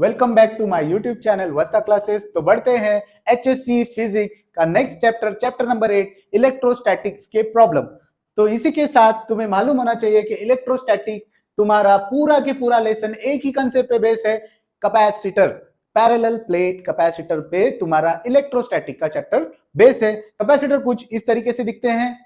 Welcome back to my YouTube channel Vasta classes. तो बढ़ते हैं एचएससी फिजिक्स का नेक्स्ट चैप्टर नंबर 8 इलेक्ट्रोस्टैटिक्स के प्रॉब्लम। तो इसी के साथ तुम्हें मालूम होना चाहिए कि इलेक्ट्रोस्टैटिक तुम्हारा पूरा के पूरा लेसन एक ही कंसेप्ट पे बेस है, कैपेसिटर, पैरेलल प्लेट कैपेसिटर पे तुम्हारा इलेक्ट्रोस्टैटिक का चैप्टर बेस है। कैपेसिटर कुछ इस तरीके से दिखते हैं।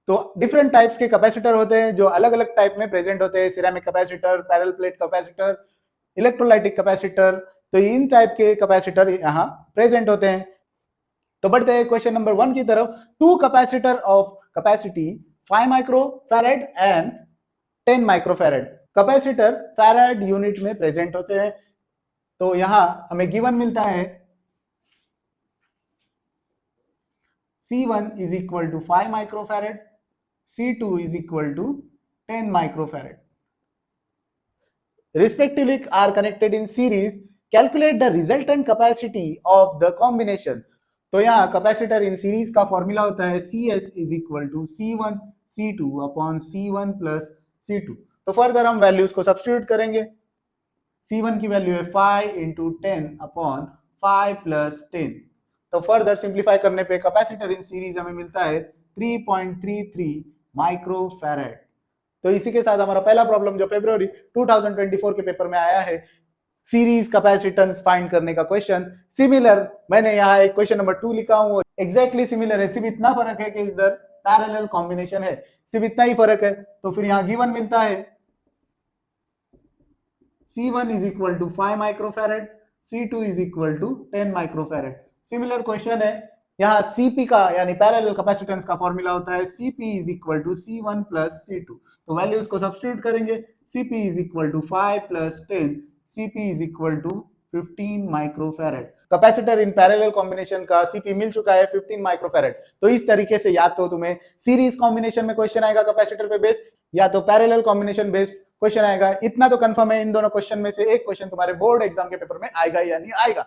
तो डिफरेंट टाइप्स के कैपेसिटर होते हैं जो अलग अलग टाइप में प्रेजेंट होते हैं, ceramic capacitor, parallel plate capacitor, electrolytic capacitor. तो इन टाइप के कैपेसिटर यहाँ प्रेजेंट होते हैं। तो बढ़ते हैं क्वेश्चन नंबर 1 की तरफ। Two capacitor of capacity 5 microfarad and 10 microfarad capacitor farad unit में प्रेजेंट होते हैं। तो यहाँ हमें गिवन मिलता है C1 is equal to 5 microfarad, C2 is equal to 10 microfarad. Respectively are connected in series. Calculate the resultant capacity of the combination. तो यहाँ कैपेसिटर इन सीरीज का फॉर्मूला होता है CS is equal to C1 C2 upon C1 plus C2। तो further हम values को substitute करेंगे। C1 की वैल्यू है 5 into 10 upon 5 plus 10। तो फर्दर सिंप्लीफाई करने पे कैपेसिटर इन सीरीज हमें मिलता है 3.33 माइक्रोफैराड। तो इसी के साथ हमारा पहला प्रॉब्लम जो फरवरी 2024 के पेपर में आया है, सीरीज कैपेसिटेंस फाइंड करने का क्वेश्चन, सिमिलर मैंने यहाँ एक क्वेश्चन नंबर 2 लिखा हूँ, एग्जैक्टली सिमिलर है, सिर्फ इतना फर्क है कि इधर पैरेलल कॉम्बिनेशन है, सिर्फ इतना ही फर्क है। तो फिर यहाँ गिवन मिलता है C1 is equal to 5 microfarad, C2 is equal to 10 microfarad. Similar question है। यहाँ Cp का यानी पैरेलल कैपेसिटेंस का फॉर्मूला होता है Cp is equal to C1 plus C2। तो वैल्यूज को सब्स्टिट्यूट करेंगे। Cp is equal to 5 plus 10, Cp is equal to 15 microfarad. Capacitor in parallel combination का Cp मिल चुका है 15 माइक्रोफैराड। तो इस तरीके से या तो तुम्हें सीरीज कॉम्बिनेशन में क्वेश्चन आएगा कैपेसिटर पे बेस्ड, या तो पैरेलल कॉम्बिनेशन बेस्ड क्वेश्चन आएगा। इतना तो कंफर्म है, इन दोनों क्वेश्चन में से एक क्वेश्चन तुम्हारे बोर्ड एग्जाम के पेपर में आएगा या नहीं आएगा।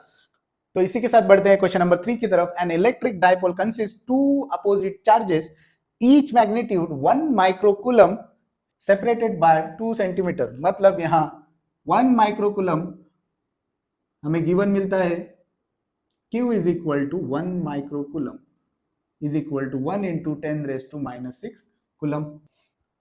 तो इसी के साथ बढ़ते हैं क्वेश्चन नंबर 3 की तरफ। An electric dipole consist to opposite charges each magnitude 1 microcoulomb separated by 2 centimetre. मतलब यहाँ 1 माइक्रोकूलम हमें गिवन मिलता है Q is equal to 1 microcoulomb is equal to 1 into 10 raised to minus 6 coulomb.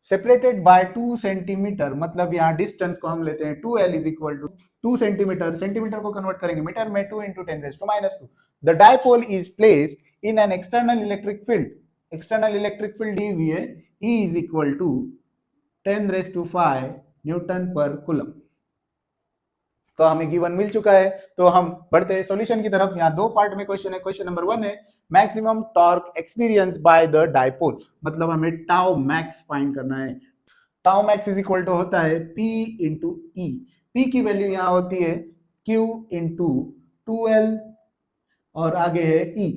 Separated by 2 centimetre मतलब यहाँ distance को हम लेते हैं 2L is equal to 2 centimetre, centimetre को कन्वर्ट करेंगे मीटर में, 2 into 10 raised to minus 2। The dipole is placed in an external electric field, external electric field दी हुई है E is equal to 10 raised to 5 Newton पर coulomb. तो हमें given मिल चुका है। तो हम बढ़ते हैं सॉल्यूशन की तरफ। यहाँ दो पार्ट में क्वेश्चन है। क्वेश्चन नंबर 1 है maximum torque experience by the dipole, मतलब हमें टाउ मैक्स फाइंड करना है। Tau max is equal to होता है P इंटू E। P की वैल्यू यहाँ होती है Q इंटू 2L और आगे है E।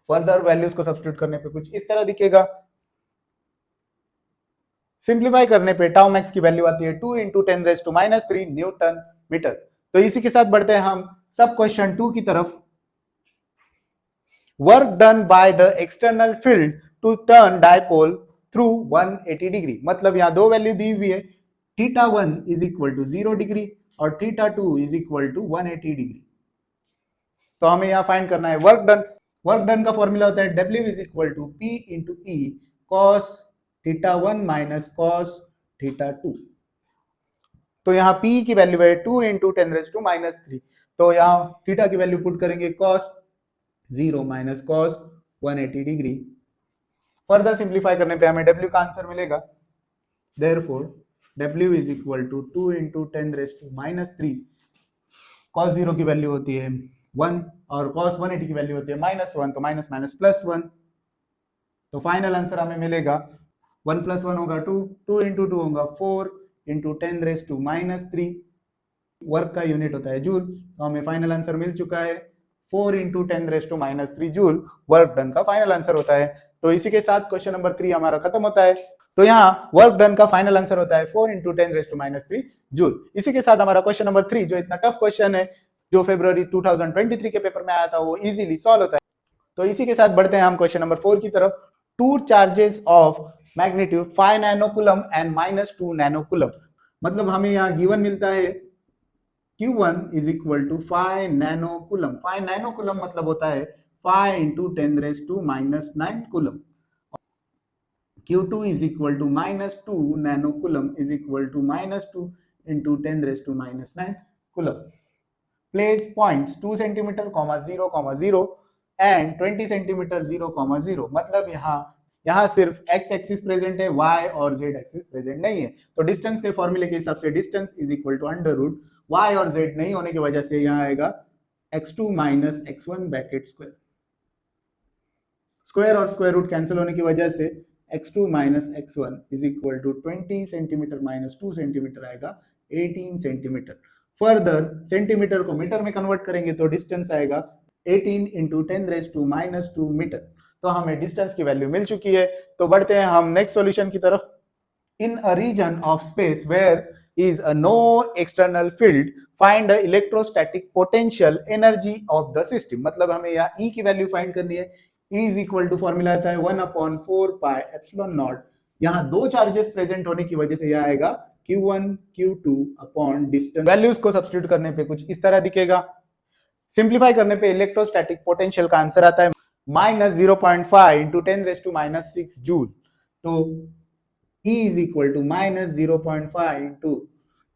फर्दर वैल्यूज को सब्स्टिट्यूट करने पे कुछ इस तरह दिखेगा। सिंप्लीफाई करने पे टाउ मैक्स की वैल्यू आती है 2 into 10 raise to minus 3 newton metre. तो इसी के साथ बढ़ते हैं हम सब क्वेश्चन 2 की तरफ। Work done by the external field to turn dipole through 180 degree. मतलब यहाँ दो वैल्यू दी हुई है, θ1 इज इक्वल टू 0 डिग्री और θ2 इज इक्वल टू 180 डिग्री। तो हमें यहाँ फाइंड करना है वर्क डन। वर्क डन का फॉर्मूला होता है W is equal to P into E cos θ1 minus cos θ2। तो यहाँ P की वैल्यू है 2 इंटू 10 रेज टू माइनस 3। तो यहाँ थीटा की वैल्यू पुट करेंगे cos 0 minus cos 180 degree. Further simplify करने पे हमें W का आंसर मिलेगा। Therefore W is equal to 2 into 10 raise to minus 3। cos 0 की वैल्यू होती है 1 और cos 180 की वैल्यू होती है माइनस 1, तो माइनस माइनस प्लस 1। तो फाइनल आंसर हमें मिलेगा 1 प्लस 1 होगा 2, 2 इंटू 2 होगा 4 into 10 raise to minus 3। Work का यूनिट होता है जूल। तो हमें फाइनल आंसर मिल चुका है 4 into 10 raise to minus 3 joule work done का फाइनल आंसर होता है। तो इसी के साथ क्वेश्चन नंबर 3 हमारा खत्म होता है। तो यहाँ वर्क डन का फाइनल आंसर होता है 4 into 10 raise to minus 3 joule. इसी के साथ हमारा क्वेश्चन नंबर 3 जो इतना टफ क्वेश्चन है, जो फरवरी 2023 के पेपर में आया था, वो इजीली सॉल्व होता है। तो इसी के साथ बढ़ते हैं हम क्वेश्चन नंबर 4 की तरफ। Two charges of magnitude 5 nanocoulomb and -2 nanocoulomb. मतलब हमें यहाँ गिवन मिलता है Q1 is equal to 5 nano coulomb. 5 nano coulomb मतलब होता है 5 into 10⁻⁹ coulomb. Q2 is equal to -2 nano coulomb is equal to -2 into 10⁻⁹ coulomb. Place points 2 centimeter, 0, 0 and 20 centimeter 0, 0। मतलब यहाँ सिर्फ x एक्सिस प्रेजेंट है, y और z एक्सिस प्रेजेंट नहीं है। तो डिस्टेंस के फॉर्मूले के हिसाब से distance is equal to under root y और z नहीं होने की वजह से यहाँ आएगा x2 minus x1 bracket square. Square और स्क्वायर रूट कैंसिल होने की वजह से x2 minus x1 is equal to 20 centimetre minus 2 centimetre आएगा 18 सेंटीमीटर। फर्दर सेंटीमीटर को मीटर में कन्वर्ट करेंगे तो डिस्टेंस आएगा 18 इंटू 10⁻⁻² मीटर। तो हमें डिस्टेंस की वैल्यू मिल चुकी है। तो बढ़ते हैं हम नेक्स्ट सॉल्यूशन की तरफ। In a region of space where is a no external field, find the electrostatic potential energy of the system। मतलब हमें यहाँ E की वैल्यू फाइंड करनी है। E is equal to formula आता है 1/4 पाई एप्सिलॉन नॉट। यहाँ दो चार्जेस प्रेजेंट होने की वजह से यह आएगा Q1 Q2 upon distance. Values को सब्स्टिट्यूट करने पे कुछ इस तरह दिखेगा। सिंप्लीफाई करने पे इलेक्ट्रोस्टैटिक पोटेंशियल का आंसर आता है -0.5 इंटू 10⁻⁶ जूल। तो E is equal to -0.5 into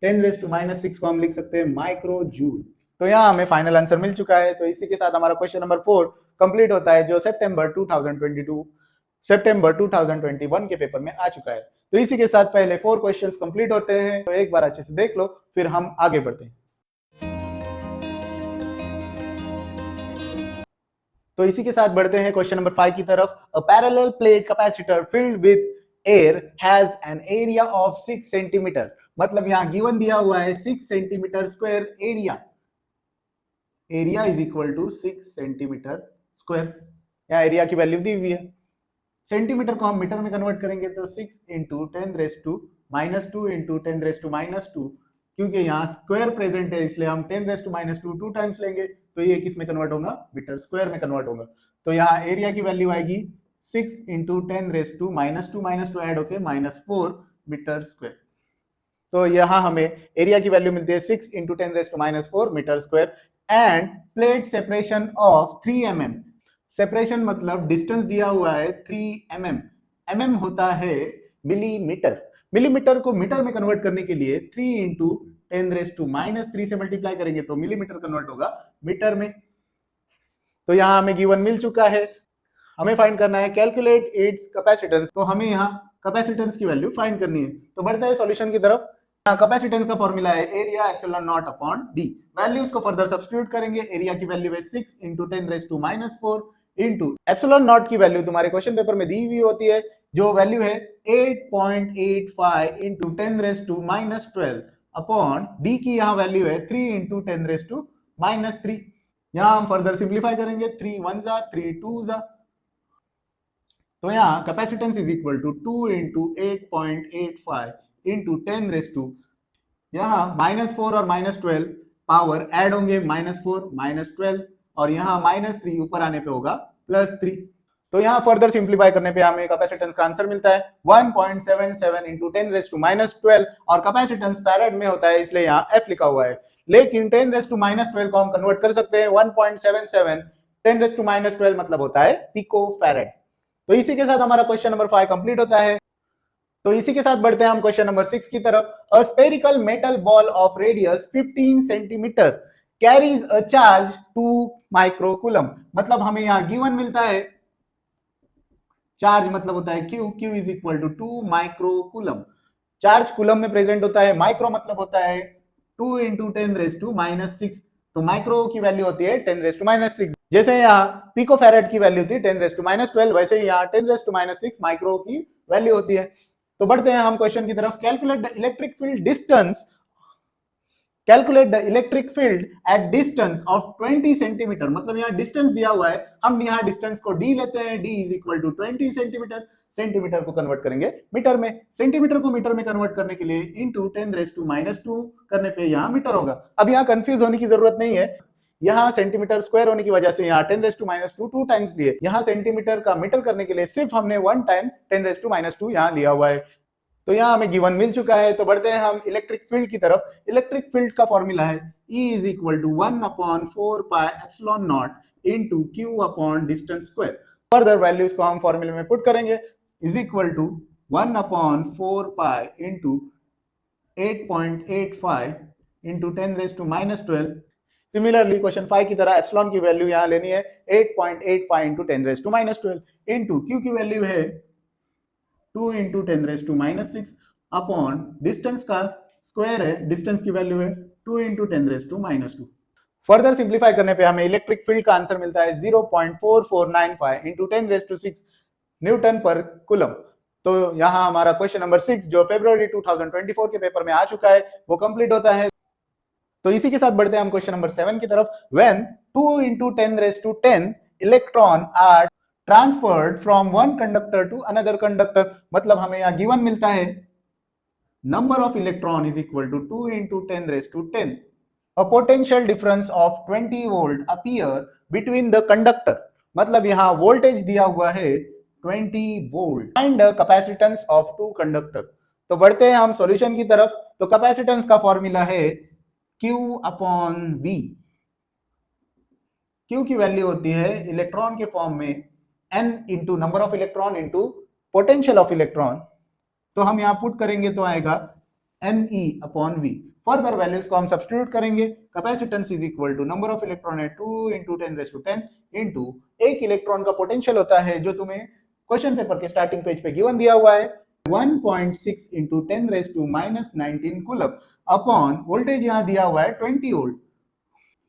10⁻⁶ को हम लिख सकते हैं माइक्रो जूल। तो यहाँ हमें फाइनल आंसर मिल चुका है। तो इसी के साथ हमारा क्वेश्चन नंबर 4 कंप्लीट होता है, जो सितंबर 2021 के पेपर में आ चुका है। तो इसी के साथ पहले 4 क्वेश्चंस कंप्लीट होते हैं, तो एक बार अच्छे से देख लो, फिर हम आगे बढ़ते हैं। तो इसी के साथ बढ़ते हैं क्वेश्चन नंबर 5 की तरफ। A parallel plate capacitor filled with air has an area of 6 centimetre. मतलब यहां गिवन दिया हुआ है 6 centimetre square area. Area is equal to 6 centimetre square. यहां एरिया की वैल्यू दी हुई है। सेंटीमीटर को हम मीटर में कन्वर्ट करेंगे तो 6 इंटू 10⁻² इंटू 10⁻², क्योंकि यहाँ स्क्वायर प्रेजेंट है इसलिए हम 10⁻² 2 टाइम्स लेंगे, तो ये किस में कन्वर्ट होगा, मीटर स्क्वायर में कन्वर्ट होगा। तो यहाँ एरिया की वैल्यू आएगी 6 इंटू 10⁻² ऐड होके -4 मीटर स्क्वायर। तो यहाँ हमें एरिया की वैल्यू मिलती है 6 into 10⁻⁴ metre square. And plate separation of 3 mm। Separation मतलब डिस्टेंस दिया हुआ है 3 mm। mm होता है मिलीमीटर। मिलीमीटर को मीटर में कन्वर्ट करने के लिए 3 इंटू 10⁻³ से मल्टीप्लाई करेंगे तो मिलीमीटर कन्वर्ट होगा मीटर में। तो यहाँ हमें गिवन मिल चुका है। हमें फाइंड करना है कैलकुलेट इट्स कैपेसिटेंस। तो हमें यहाँ कैपेसिटेंस की वैल्यू फाइंड करनी है। तो बढ़ते हैं सॉल्यूशन की तरफ। कैपेसिटेंस का फॉर्मूला है area epsilon not upon D. Values को फर्दर सब्स्टिट्यूट करेंगे। एरिया की वैल्यू है 6 इंटू 10⁻⁴ इंटू एप्सिलॉन नॉट की वैल्यू तुम्हारे क्वेश्चन पेपर में दी हुई होती है, जो वैल्यू है 8.85 इंटू 10⁻⁻12 अपॉन डी की यहाँ वैल्यू है 3 इंटू 10⁻⁻3। यहाँ हम फर्दर सिंप्लीफाई करेंगे, 3 1 जा 3 2 जा। तो यहाँ capacitance is equal to 2 into 8.85 into 10⁻, यहाँ -4 और -12 पावर ऐड होंगे, -4 -12 और यहाँ -3 ऊपर आने पे होगा +3। तो यहाँ फर्दर सिंप्लीफाई करने पे हमें कैपेसिटेंस का आंसर मिलता है 1.77 इंटू 10⁻⁻12 और कैपेसिटेंस फैराड में होता है इसलिए यहाँ F लिखा हुआ है। लेकिन 10⁻12 को हम कन्वर्ट कर सकते हैं 1.77 10⁻12 मतलब होता है पिको फैराड। तो इसी के साथ हमारा क्वेश्चन नंबर 5 कंप्लीट होता है। तो इसी के साथ बढ़ते हैं हम क्वेश्चन नंबर 6 की तरफ। A spherical metal ball of radius 15 centimetre carries a charge 2 micro coulomb. मतलब हमें यहाँ गिवन मिलता है चार्ज मतलब होता है Q is equal to 2 micro coulomb. Charge coulomb में प्रेजेंट होता है, माइक्रो मतलब होता है 2 इंटू 10⁻⁻6। तो माइक्रो की वैल्यू होती है 10⁻⁻6। जैसे यहाँ पिको फैराड की वैल्यू थी 10⁻12, वैसे ही यहाँ 10⁻6 माइक्रो की वैल्यू होती है। तो बढ़ते हैं हम क्वेश्चन की तरफ। Calculate the electric field distance, calculate the electric field at distance of 20 centimetre. मतलब यहाँ डिस्टेंस दिया हुआ है, हम यहाँ डिस्टेंस को d लेते हैं, d is equal to 20 centimetre. Centimetre को कन्वर्ट करेंगे मीटर में, सेंटीमीटर को मीटर में कन्वर्ट करने के लिए इंटू 10⁻² करने पे यहाँ मीटर होगा। अब यहाँ कंफ्यूज होने की जरूरत नहीं है, यहाँ सेंटीमीटर स्क्वायर होने की वजह से यहाँ 10⁻² 2 टाइम्स लिए। यहाँ सेंटीमीटर का मीटर करने के लिए सिर्फ हमने 1 टाइम 10⁻² यहाँ लिया हुआ है। तो यहाँ हमें गिवन मिल चुका है, तो बढ़ते हैं हम इलेक्ट्रिक फील्ड की तरफ। इलेक्ट्रिक फील्ड का फॉर्मूला है E is equal to 1/4 pi epsilon naught into Q upon distance square. Further values को हम फॉर्मूले में पुट करेंगे, is equal to 1/4 pi into 8.85 into 10⁻⁻12। Similarly question 5 की तरह एप्सिलॉन की वैल्यू यहाँ लेनी है 8.85 इंटू 10⁻12 इंटू Q की वैल्यू है 2 इंटू 10⁻6 अपॉन डिस्टेंस का स्क्वायर है, डिस्टेंस की वैल्यू है 2 इंटू 10⁻²। फर्दर सिंप्लीफाई करने पे हमें इलेक्ट्रिक फील्ड का आंसर मिलता है 0.4495 इंटू 10⁻6 न्यूटन पर कूलम। तो यहाँ हमारा क्वेश्चन नंबर 6 जो फरवरी 2024 के पेपर में आ चुका है वो कंप्लीट होता है। तो इसी के साथ बढ़ते हैं हम क्वेश्चन नंबर 7 की तरफ। When 2 into 10⁻10 electron are transferred from one conductor to another conductor, मतलब हमें यहाँ गिवन मिलता है number of electron is equal to 2 into 10⁻10। A potential difference of 20 volt appear between the conductor, मतलब यहाँ वोल्टेज दिया हुआ है 20 volt. Find the capacitance of two conductor. तो बढ़ते हैं हम सॉल्यूशन की तरफ। तो कैपेसिटेंस का फॉर्मूला है Q अपॉन V। Q की वैल्यू होती है इलेक्ट्रॉन के फॉर्म में N into number of electron into potential of electron. तो हम यहाँ पुट करेंगे तो आएगा Ne upon V। Further values को हम सब्स्टिट्यूट करेंगे। Capacitance is equal to number of electron है 2 इंटू 10⁻10 इंटू एक इलेक्ट्रॉन का पोटेंशियल होता है जो तुम्हें क्वेश्चन पेपर के स्टार्टिंग पेज पे गिवन दिया हुआ है 1.6 इंटू 10⁻⁻19 कूलम अपॉन वोल्टेज यहाँ दिया हुआ है 20 वोल्ट।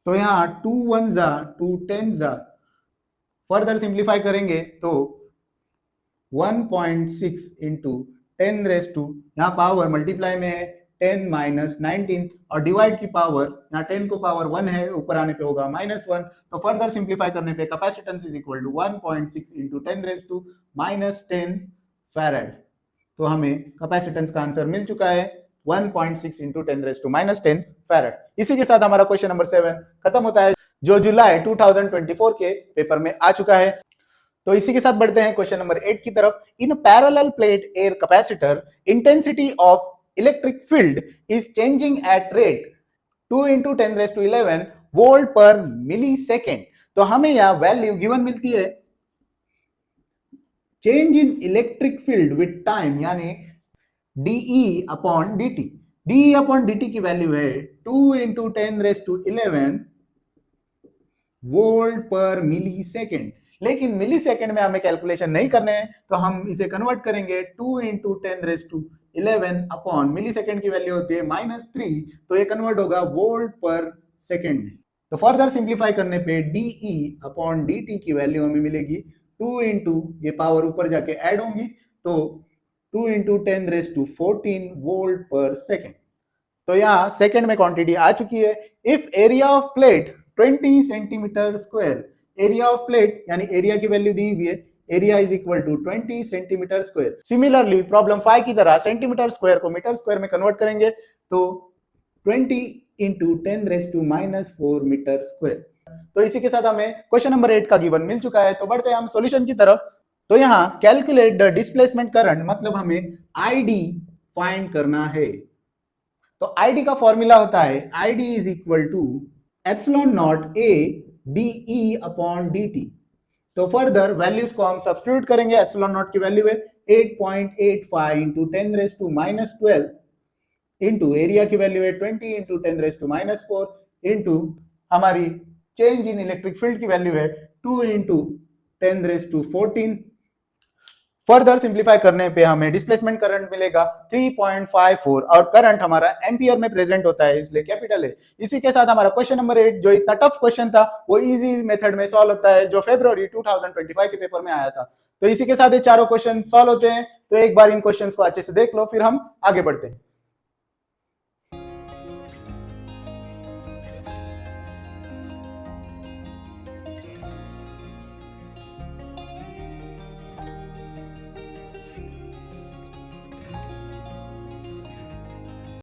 तो यहाँ 2 1 2 10 फर्दर सिंप्लीफाई करेंगे तो 1.6 इंटू 10⁻, यहाँ पावर मल्टीप्लाई में है 10⁻19 और डिवाइड की पावर, यहाँ 10 को पावर 1 है, ऊपर आने पे होगा -1। तो फर्दर सिंप्लीफाई करने पे capacitance is equal to 1.6 into 10⁻⁻10 farad. तो हमें कैपेसिटेंस का आंसर मिल चुका है 1.6 इंटू 10⁻10 फैराड। इसी के साथ हमारा क्वेश्चन नंबर 7 खत्म होता है जो जुलाई 2024 के पेपर में आ चुका है। तो इसी के साथ बढ़ते हैं क्वेश्चन नंबर 8 की तरफ। In parallel plate air capacitor intensity of electric field is changing at rate 2 into 10⁻11 volt पर मिली सेकेंड। तो हमें यहाँ वैल्यू गिवन मिलती है change in electric field with time, यानी DE upon DT। DE upon DT की वैल्यू है 2 into 10⁻11 volt पर मिली सेकेंड। लेकिन मिली सेकेंड में हमें कैलकुलेशन नहीं करने हैं, तो हम इसे कन्वर्ट करेंगे 2 इंटू 10⁻11 अपॉन मिली सेकेंड की वैल्यू होती है -3, तो ये कन्वर्ट होगा वोल्ट पर सेकेंड में। तो फर्दर सिंप्लीफाई करने पे DE अपॉन DT की वैल्यू हमें मिलेगी 2 इंटू, ये पावर ऊपर जाके ऐड होंगी तो 2 इंटू 10⁻14 वोल्ट पर सेकेंड। तो यहाँ सेकेंड में क्वांटिटी आ चुकी है। If area of plate 20 centimetre square, area of plate यानी एरिया की वैल्यू दी हुई है, area is equal to 20 centimetre square. Similarly problem 5 की तरह सेंटीमीटर स्क्वायर को मीटर स्क्वायर में कन्वर्ट करेंगे तो 20 इंटू 10⁻⁻4 मीटर स्क्वायर। तो इसी के साथ हमें क्वेश्चन नंबर 8 का गिवन मिल चुका है। तो बढ़ते हैं हम सॉल्यूशन की तरफ। तो यहाँ कैलकुलेट द डिस्प्लेसमेंट करंट, मतलब हमें ID फाइंड करना है। तो ID का फॉर्मूला होता है ID is equal to epsilon naught A DE upon DT। तो फर्दर वैल्यूज को हम सब्स्टिट्यूट करेंगे। एप्सिलॉन नॉट की वैल्यू है 8.85 इंटू 10⁻12 इंटू एरिया की वैल्यू है 20 इंटू 10⁻4 इंटू हमारी चेंज इन इलेक्ट्रिक फील्ड की वैल्यू है 2 इंटू 10⁻14। फर्दर सिंप्लीफाई करने पे हमें डिस्प्लेसमेंट करंट मिलेगा 3.54 और करंट हमारा एम्पियर में प्रेजेंट होता है, इसलिए कैपिटल है। इसी के साथ हमारा क्वेश्चन नंबर 8 जो इतना टफ क्वेश्चन था वो इजी मेथड में सॉल्व होता है, जो फरवरी 2025 के पेपर में आया था। तो इसी के साथ ये चारों क्वेश्चन सॉल्व होते हैं। तो एक बार इन क्वेश्चंस को अच्छे से देख लो, फिर हम आगे बढ़ते हैं।